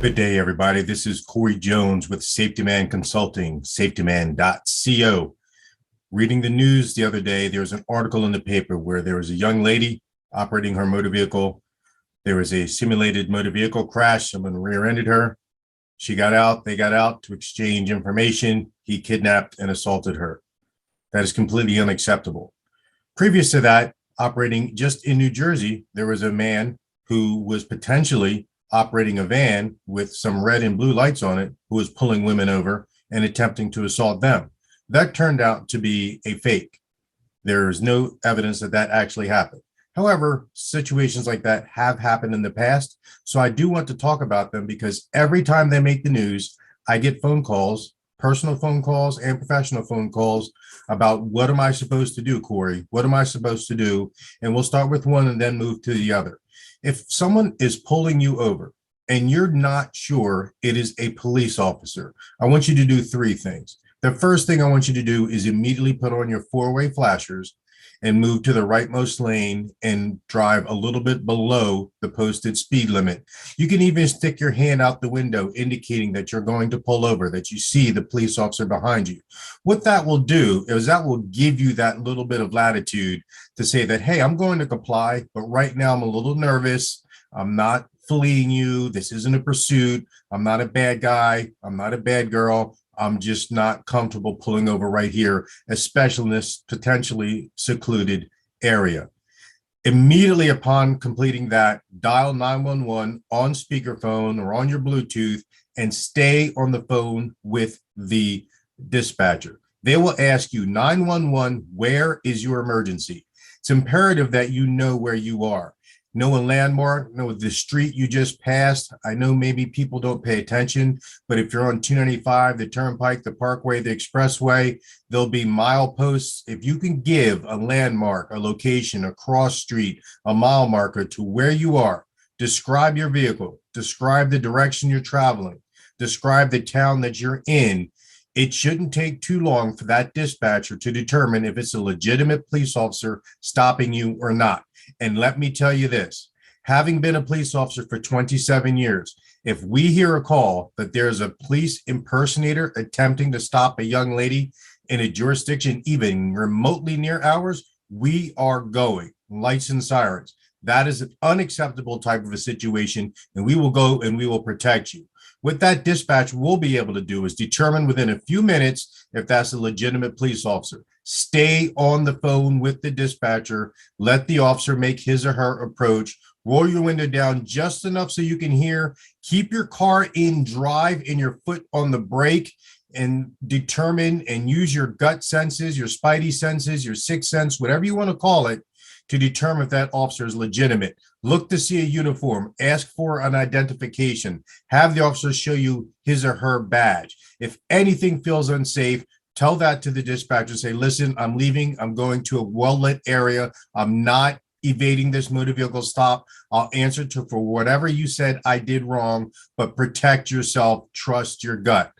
Good day, everybody. This is Corey Jones with Safety Man Consulting, safetyman.co. Reading the news the other day, there was an article in the paper where there was a young lady operating her motor vehicle. There was a simulated motor vehicle crash. Someone rear-ended her. She got out. They got out to exchange information. He kidnapped and assaulted her. That is completely unacceptable. Previous to that, operating just in New Jersey, there was a man who was potentially operating a van with some red and blue lights on it, who was pulling women over and attempting to assault them. That turned out to be a fake. There is no evidence that that actually happened. However, situations like that have happened in the past. So I do want to talk about them because every time they make the news, I get phone calls, personal phone calls and professional phone calls about what am I supposed to do, Corey? What am I supposed to do? And we'll start with one and then move to the other. If someone is pulling you over and you're not sure it is a police officer, I want you to do three things. The first thing I want you to do is immediately put on your four-way flashers and move to the rightmost lane and drive a little bit below the posted speed limit. You can even stick your hand out the window indicating that you're going to pull over, that you see the police officer behind you. What that will do is that will give you that little bit of latitude to say that, hey, I'm going to comply, but right now I'm a little nervous. I'm not fleeing you. This isn't a pursuit. I'm not a bad guy. I'm not a bad girl. I'm just not comfortable pulling over right here, especially in this potentially secluded area. Immediately upon completing that, dial 911 on speakerphone or on your Bluetooth and stay on the phone with the dispatcher. They will ask you, 911, where is your emergency? It's imperative that you know where you are. Know a landmark, know the street you just passed. I know maybe people don't pay attention, but if you're on 295, the Turnpike, the Parkway, the Expressway, there'll be mileposts. If you can give a landmark, a location, a cross street, a mile marker to where you are, describe your vehicle, describe the direction you're traveling, describe the town that you're in. It shouldn't take too long for that dispatcher to determine if it's a legitimate police officer stopping you or not. And let me tell you this, having been a police officer for 27 years, if we hear a call that there's a police impersonator attempting to stop a young lady in a jurisdiction even remotely near ours, we are going, lights and sirens. That is an unacceptable type of a situation, and we will go and we will protect you. What that dispatch will be able to do is determine within a few minutes if that's a legitimate police officer. Stay on the phone with the dispatcher. Let the officer make his or her approach. Roll your window down just enough so you can hear. Keep your car in drive and your foot on the brake and determine and use your gut senses, your spidey senses, your sixth sense, whatever you want to call it, to determine if that officer is legitimate. Look to see a uniform, ask for an identification, have the officer show you his or her badge. If anything feels unsafe, tell that to the dispatcher. Say, listen, I'm leaving. I'm going to a well-lit area. I'm not evading this motor vehicle stop. I'll answer to for whatever you said I did wrong, but protect yourself. Trust your gut.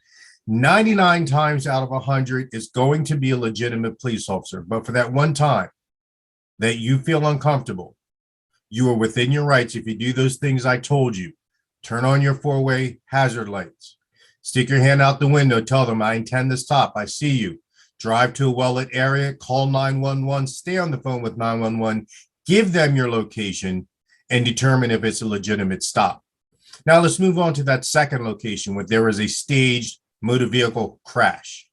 99 times out of 100 is going to be a legitimate police officer. But for that one time that you feel uncomfortable, you are within your rights. If you do those things I told you, turn on your four-way hazard lights. Stick your hand out the window. Tell them, I intend to stop. I see you. Drive to a well-lit area. Call 911. Stay on the phone with 911. Give them your location and determine if it's a legitimate stop. Now, let's move on to that second location where there is a staged motor vehicle crash.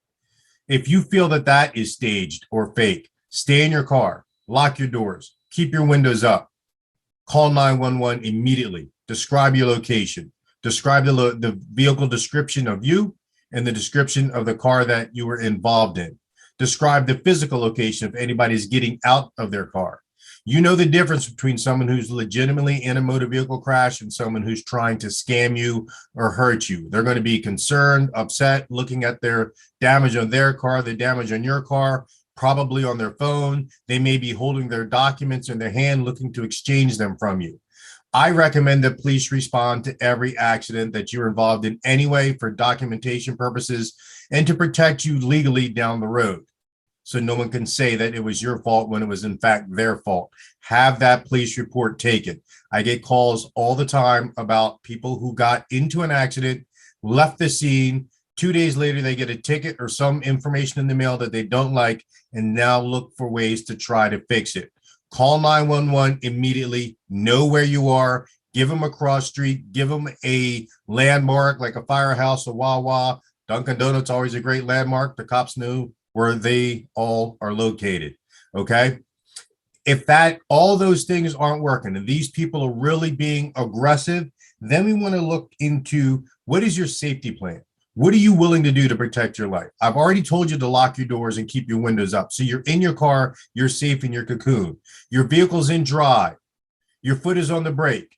If you feel that that is staged or fake, stay in your car. Lock your doors. Keep your windows up. Call 911 immediately. Describe your location. Describe the vehicle description of you and the description of the car that you were involved in. Describe the physical location if anybody's getting out of their car. You know the difference between someone who's legitimately in a motor vehicle crash and someone who's trying to scam you or hurt you. They're going to be concerned, upset, looking at their damage on their car, the damage on your car, probably on their phone. They may be holding their documents in their hand, looking to exchange them from you. I recommend that police respond to every accident that you're involved in anyway for documentation purposes and to protect you legally down the road. so no one can say that it was your fault when it was in fact their fault. Have that police report taken. I get calls all the time about people who got into an accident, left the scene. 2 days later, they get a ticket or some information in the mail that they don't like, and now look for ways to try to fix it. Call 911 immediately, know where you are, give them a cross street, give them a landmark like a firehouse, a Wawa, Dunkin' Donuts, always a great landmark. The cops know where they all are located. Okay. If that all those things aren't working and these people are really being aggressive, then we want to look into what is your safety plan? What are you willing to do to protect your life? I've already told you to lock your doors and keep your windows up. So you're in your car, you're safe in your cocoon. Your vehicle's in drive. Your foot is on the brake.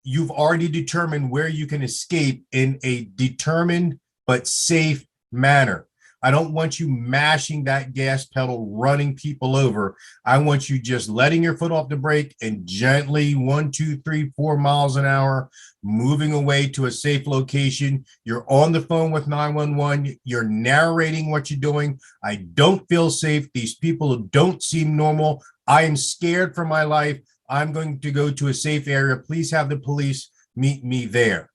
You've already determined where you can escape in a determined but safe manner. I don't want you mashing that gas pedal, running people over. I want you just letting your foot off the brake and gently 1, 2, 3, 4 miles an hour, moving away to a safe location. You're on the phone with 911. You're narrating what you're doing. I don't feel safe. These people don't seem normal. I am scared for my life. I'm going to go to a safe area. Please have the police meet me there.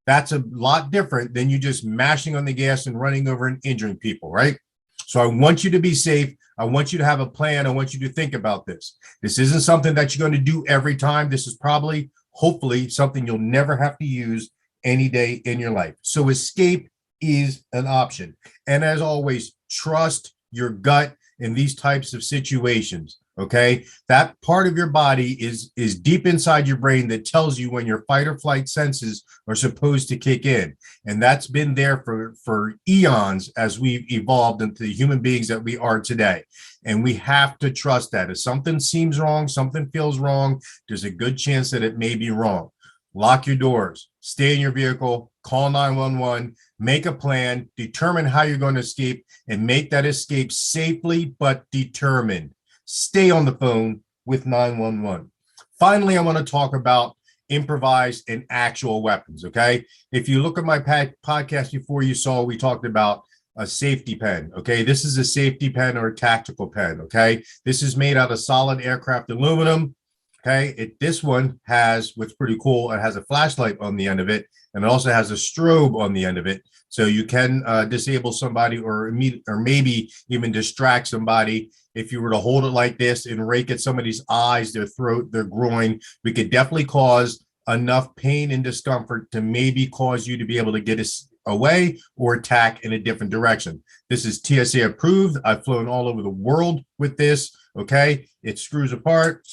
That's a lot different than you just mashing on the gas and running over and injuring people, right? So I want you to be safe. I want you to have a plan. I want you to think about this. This isn't something that you're going to do every time. This is probably, hopefully, something you'll never have to use any day in your life. So escape is an option. And as always, trust your gut in these types of situations. Okay, that part of your body is deep inside your brain that tells you when your fight or flight senses are supposed to kick in, and that's been there for eons as we've evolved into the human beings that we are today. And we have to trust that if something seems wrong, something feels wrong, there's a good chance that it may be wrong. Lock your doors, stay in your vehicle, call 911, make a plan, determine how you're going to escape, and make that escape safely but determined. Stay on the phone with 911. Finally, I want to talk about improvised and actual weapons, okay? If you look at my podcast before, you saw we talked about a safety pen, okay? This is a safety pen or a tactical pen, okay? This is made out of solid aircraft aluminum, okay? This one has, what's pretty cool, it has a flashlight on the end of it, and it also has a strobe on the end of it. So you can disable somebody or maybe even distract somebody. If you were to hold it like this and rake at somebody's eyes, their throat, their groin, we could definitely cause enough pain and discomfort to maybe cause you to be able to get away or attack in a different direction. This is TSA approved. I've flown all over the world with this, okay? It screws apart,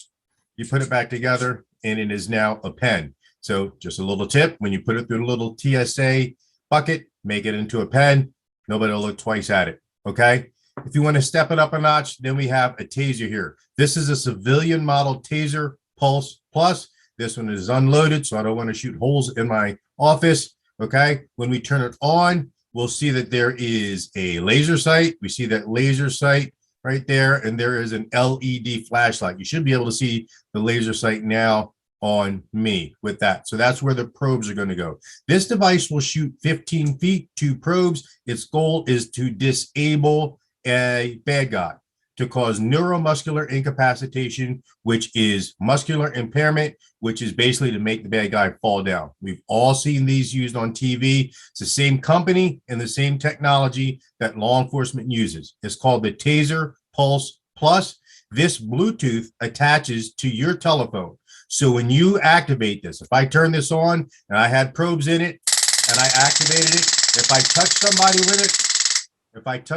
you put it back together, and it is now a pen. So just a little tip, when you put it through the little TSA bucket, make it into a pen, nobody will look twice at it, okay? If you want to step it up a notch, then we have a taser here. This is a civilian model taser Pulse Plus. This one is unloaded, so I don't want to shoot holes in my office, okay? When we turn it on, we'll see that there is a laser sight. We see that laser sight right there, and there is an LED flashlight. You should be able to see the laser sight now on me with that. So that's where the probes are going to go. This device will shoot 15 feet, 2 probes. Its goal is to disable a bad guy, to cause neuromuscular incapacitation, which is muscular impairment, which is basically to make the bad guy fall down. We've all seen these used on TV. It's the same company and the same technology that law enforcement uses. It's called the Taser Pulse Plus. This Bluetooth attaches to your telephone. So when you activate this, if I turn this on and I had probes in it and I activated it, if I touch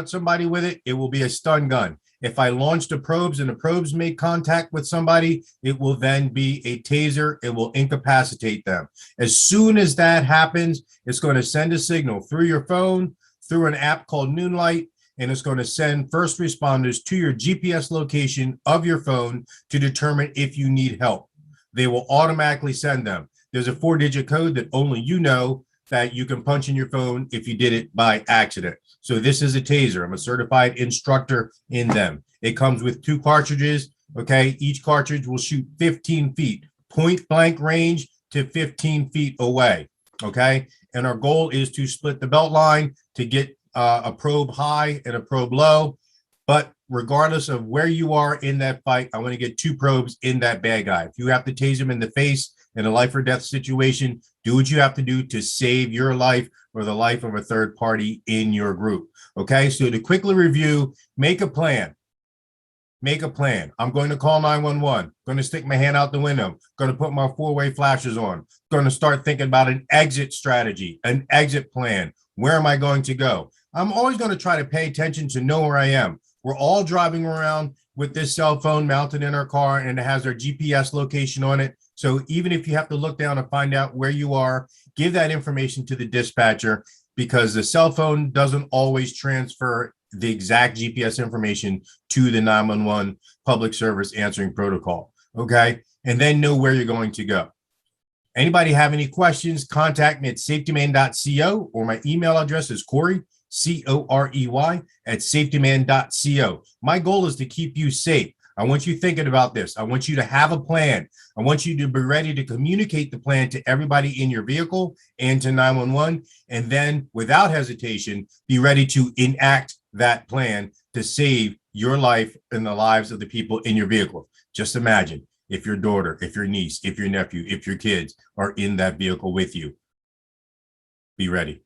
somebody with it, it will be a stun gun. If I launch the probes and the probes make contact with somebody, it will then be a taser. It will incapacitate them. As soon as that happens, it's going to send a signal through your phone, through an app called Noonlight, and it's going to send first responders to your GPS location of your phone to determine if you need help. They will automatically send them. There's a 4-digit code that only you know that you can punch in your phone if you did it by accident. So this is a taser. I'm a certified instructor in them. It comes with 2 cartridges, okay? Each cartridge will shoot 15 feet, point blank range to 15 feet away, okay? And our goal is to split the belt line to get a probe high and a probe low. But regardless of where you are in that fight, I want to get two probes in that bad guy. If you have to tase him in the face in a life or death situation, do what you have to do to save your life or the life of a third party in your group. Okay, so to quickly review, make a plan. Make a plan. I'm going to call 911. Going to stick my hand out the window. Going to put my four-way flashers on. Going to start thinking about an exit strategy, an exit plan. Where am I going to go? I'm always going to try to pay attention to know where I am. We're all driving around with this cell phone mounted in our car, and it has our GPS location on it. So even if you have to look down and find out where you are, give that information to the dispatcher, because the cell phone doesn't always transfer the exact GPS information to the 911 public service answering protocol. Okay. And then know where you're going to go. Anybody have any questions? Contact me at safetyman.co, or my email address is Corey, Corey, at safetyman.co. My goal is to keep you safe. I want you thinking about this. I want you to have a plan. I want you to be ready to communicate the plan to everybody in your vehicle and to 911. And then without hesitation, be ready to enact that plan to save your life and the lives of the people in your vehicle. Just imagine if your daughter, if your niece, if your nephew, if your kids are in that vehicle with you. Be ready.